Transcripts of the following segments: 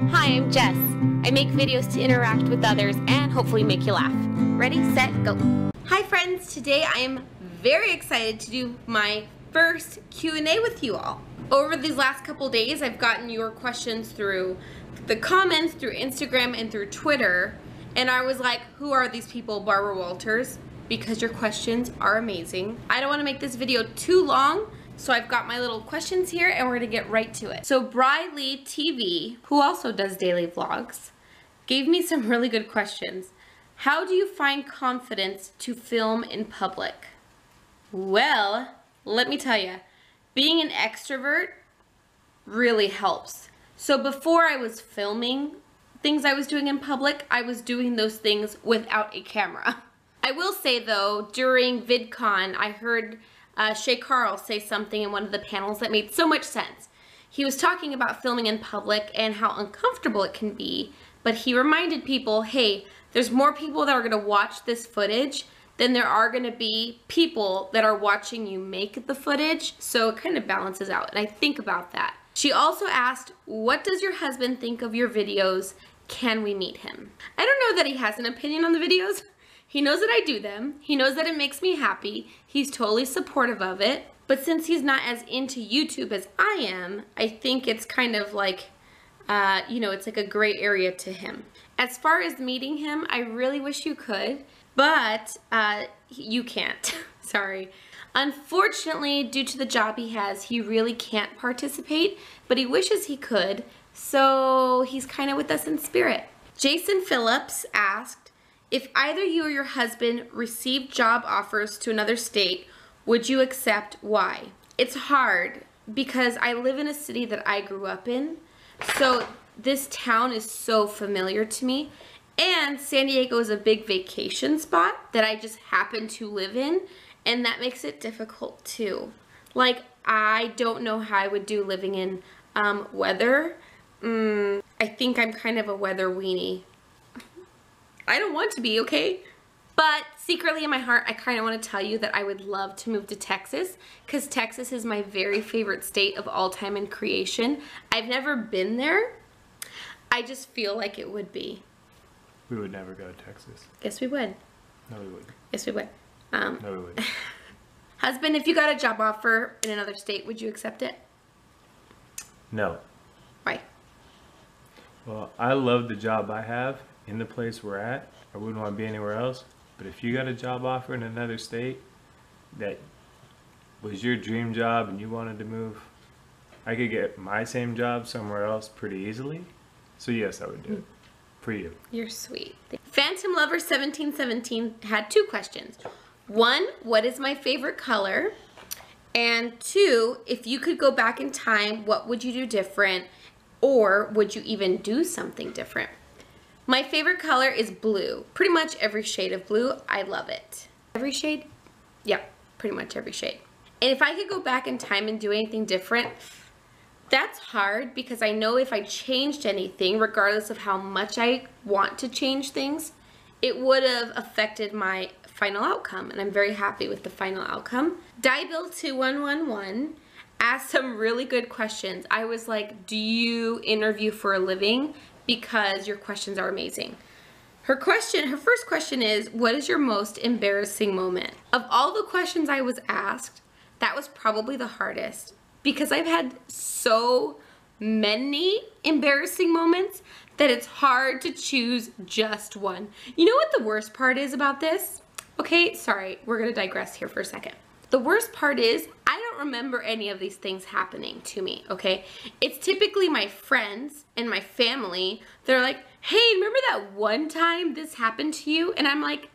Hi, I'm Jess. I make videos to interact with others and hopefully make you laugh. Ready, set, go. Hi friends, today I am very excited to do my first Q&A with you all. Over these last couple days, I've gotten your questions through the comments, through Instagram, and through Twitter. And I was like, who are these people, Barbara Walters? Because your questions are amazing. I don't want to make this video too long, so I've got my little questions here and we're gonna get right to it. So Briley TV, who also does daily vlogs, gave me some really good questions. How do you find confidence to film in public? Well, let me tell you, being an extrovert really helps. So before I was filming things I was doing in public, I was doing those things without a camera. I will say though, during VidCon, I heard Shay Carl say something in one of the panels that made so much sense. He was talking about filming in public and how uncomfortable it can be, but he reminded people, hey, there's more people that are gonna watch this footage than there are gonna be people that are watching you make the footage, so it kind of balances out, and I think about that. She also asked, what does your husband think of your videos? Can we meet him? I don't know that he has an opinion on the videos. He knows that I do them. He knows that it makes me happy. He's totally supportive of it. But since he's not as into YouTube as I am, I think it's kind of like, you know, it's like a gray area to him. As far as meeting him, I really wish you could, but you can't. Sorry. Unfortunately, due to the job he has, he really can't participate, but he wishes he could, so he's kind of with us in spirit. Jason Phillips asked, if either you or your husband received job offers to another state, would you accept? Why? It's hard because I live in a city that I grew up in, so this town is so familiar to me, and San Diego is a big vacation spot that I just happen to live in, and that makes it difficult too. Like, I don't know how I would do living in weather. I think I'm kind of a weather weenie. I don't want to be, okay? But secretly in my heart, I kind of want to tell you that I would love to move to Texas because Texas is my very favorite state of all time in creation. I've never been there. I just feel like it would be. We would never go to Texas. Yes, we would. No, we wouldn't. Yes, we would. No, we wouldn't. Husband, if you got a job offer in another state, would you accept it? No. Why? Well, I love the job I have in the place we're at. I wouldn't want to be anywhere else. But if you got a job offer in another state that was your dream job and you wanted to move, I could get my same job somewhere else pretty easily. So yes, I would do it. For you. You're sweet. Phantom Lover 1717 had two questions. One, what is my favorite color? And two, if you could go back in time, what would you do different? Or would you even do something different? My favorite color is blue. Pretty much every shade of blue. I love it. Every shade? Yeah, pretty much every shade. And if I could go back in time and do anything different, that's hard because I know if I changed anything, regardless of how much I want to change things, it would have affected my final outcome. And I'm very happy with the final outcome. Diebill2111 asked some really good questions. I was like, do you interview for a living? Because your questions are amazing. Her first question is, what is your most embarrassing moment? Of all the questions I was asked, that was probably the hardest because I've had so many embarrassing moments that it's hard to choose just one. You know what the worst part is about this? Okay, sorry, we're gonna digress here for a second. The worst part is I don't remember any of these things happening to me, okay? It's typically my friends and my family. They're like, hey, remember that one time this happened to you? And I'm like,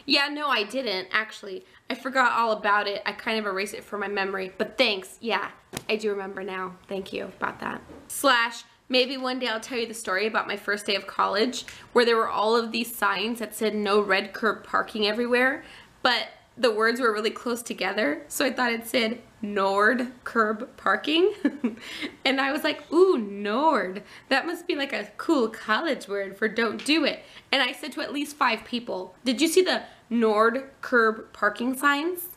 yeah, no, I didn't, actually. I forgot all about it. I kind of erased it from my memory, but thanks. Yeah, I do remember now. Thank you about that. Slash, maybe one day I'll tell you the story about my first day of college where there were all of these signs that said no red curb parking everywhere, but the words were really close together, so I thought it said Nord curb parking. And I was like, ooh, Nord. That must be like a cool college word for don't do it. And I said to at least 5 people, did you see the Nord curb parking signs?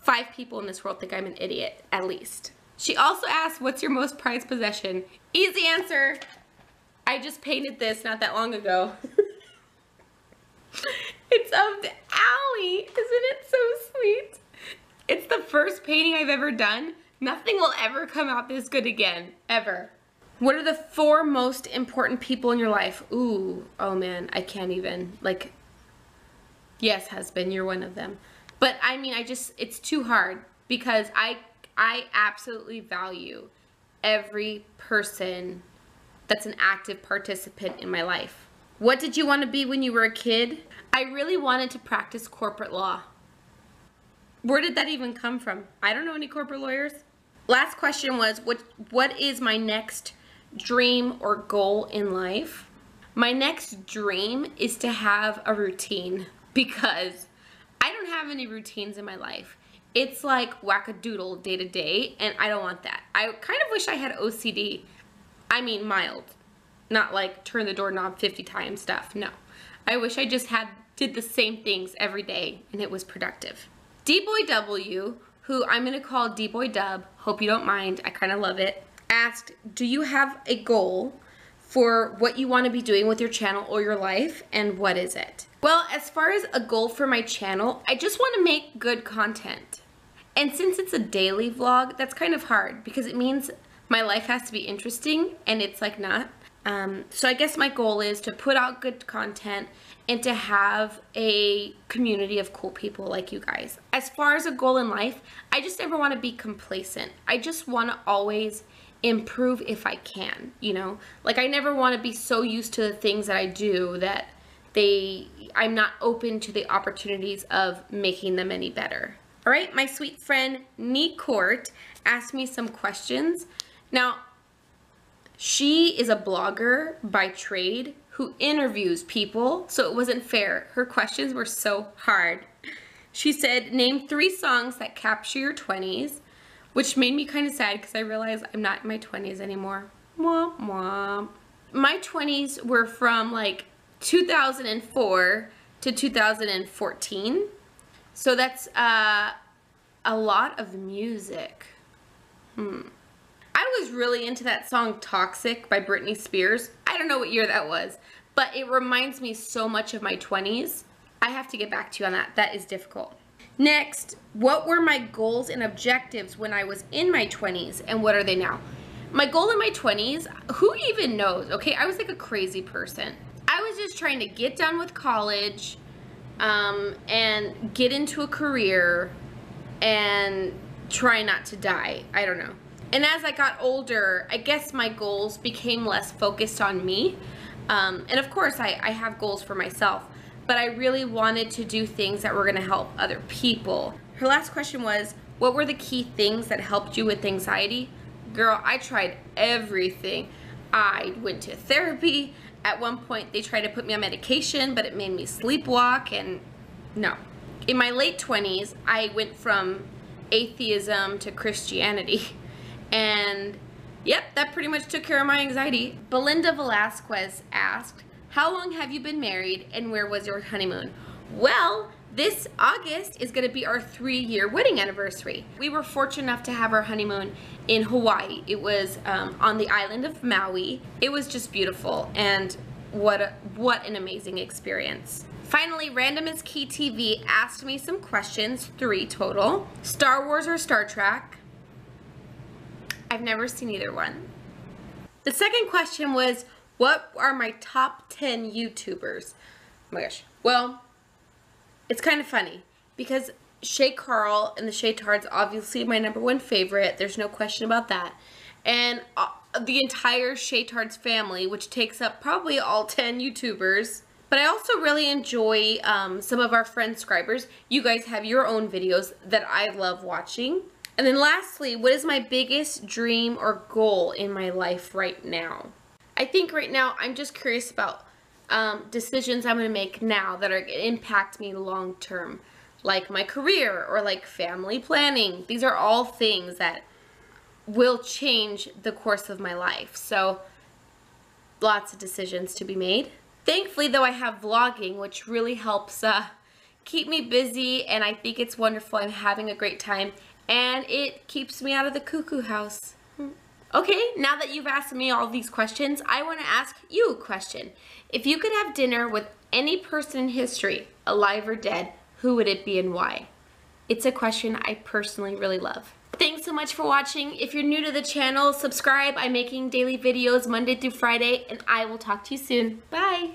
5 people in this world think I'm an idiot, at least. She also asked, what's your most prized possession? Easy answer. I just painted this not that long ago. It's of the alley. Isn't it so sweet? It's the first painting I've ever done. Nothing will ever come out this good again, ever. What are the 4 most important people in your life? Ooh, oh man, I can't even, like, yes, husband, you're one of them. But I mean, it's too hard because I absolutely value every person that's an active participant in my life. What did you want to be when you were a kid? I really wanted to practice corporate law. Where did that even come from? I don't know any corporate lawyers. Last question was, what is my next dream or goal in life? My next dream is to have a routine because I don't have any routines in my life. It's like wackadoodle day to day, and I don't want that. I kind of wish I had OCD. I mean mild, not like turn the doorknob 50 times stuff, no. I wish I just did the same things every day and it was productive. D-Boy W, who I'm gonna call D-Boy Dub, hope you don't mind, I kind of love it, asked, do you have a goal for what you want to be doing with your channel or your life, and what is it? Well, as far as a goal for my channel, I just want to make good content. And since it's a daily vlog, that's kind of hard because it means my life has to be interesting, and it's like not. So I guess my goal is to put out good content and to have a community of cool people like you guys. As far as a goal in life, I just never want to be complacent. I just want to always improve if I can, you know? Like I never want to be so used to the things that I do that I'm not open to the opportunities of making them any better. All right, my sweet friend Nee Court asked me some questions. Now, she is a blogger by trade who interviews people, so it wasn't fair. Her questions were so hard. She said, name 3 songs that capture your 20s, which made me kind of sad because I realized I'm not in my 20s anymore. Womp womp. My 20s were from like 2004 to 2014. So that's a lot of music. I was really into that song Toxic by Britney Spears. I don't know what year that was, but it reminds me so much of my 20s. I have to get back to you on that. That is difficult. Next, what were my goals and objectives when I was in my 20s, and what are they now? My goal in my 20s, who even knows, okay? I was like a crazy person. I was just trying to get done with college and get into a career and try not to die. I don't know. And as I got older, I guess my goals became less focused on me. And of course, I have goals for myself, but I really wanted to do things that were gonna help other people. Her last question was, what were the key things that helped you with anxiety? Girl, I tried everything. I went to therapy. At one point, they tried to put me on medication, but it made me sleepwalk, and no. In my late 20s, I went from atheism to Christianity. And yep, that pretty much took care of my anxiety. Belinda Velasquez asked, how long have you been married and where was your honeymoon? Well, this August is gonna be our 3-year wedding anniversary. We were fortunate enough to have our honeymoon in Hawaii. It was on the island of Maui. It was just beautiful, and what an amazing experience. Finally, Random is Key TV asked me some questions, 3 total. Star Wars or Star Trek? I've never seen either one. The second question was, what are my top 10 YouTubers? Oh my gosh. Well, it's kind of funny because Shay Carl and the Shaytards obviously my #1 favorite. There's no question about that. And the entire Shaytards family, which takes up probably all 10 YouTubers. But I also really enjoy some of our friend subscribers. You guys have your own videos that I love watching. And then lastly, what is my biggest dream or goal in my life right now? I think right now I'm just curious about decisions I'm going to make now that are going to impact me long term, like my career or like family planning. These are all things that will change the course of my life. So lots of decisions to be made. Thankfully though, I have vlogging, which really helps keep me busy, and I think it's wonderful. I'm having a great time, and it keeps me out of the cuckoo house. Okay, now that you've asked me all these questions, I want to ask you a question. If you could have dinner with any person in history, alive or dead, who would it be and why? It's a question I personally really love. Thanks so much for watching. If you're new to the channel, subscribe. I'm making daily videos Monday through Friday, and I will talk to you soon. Bye.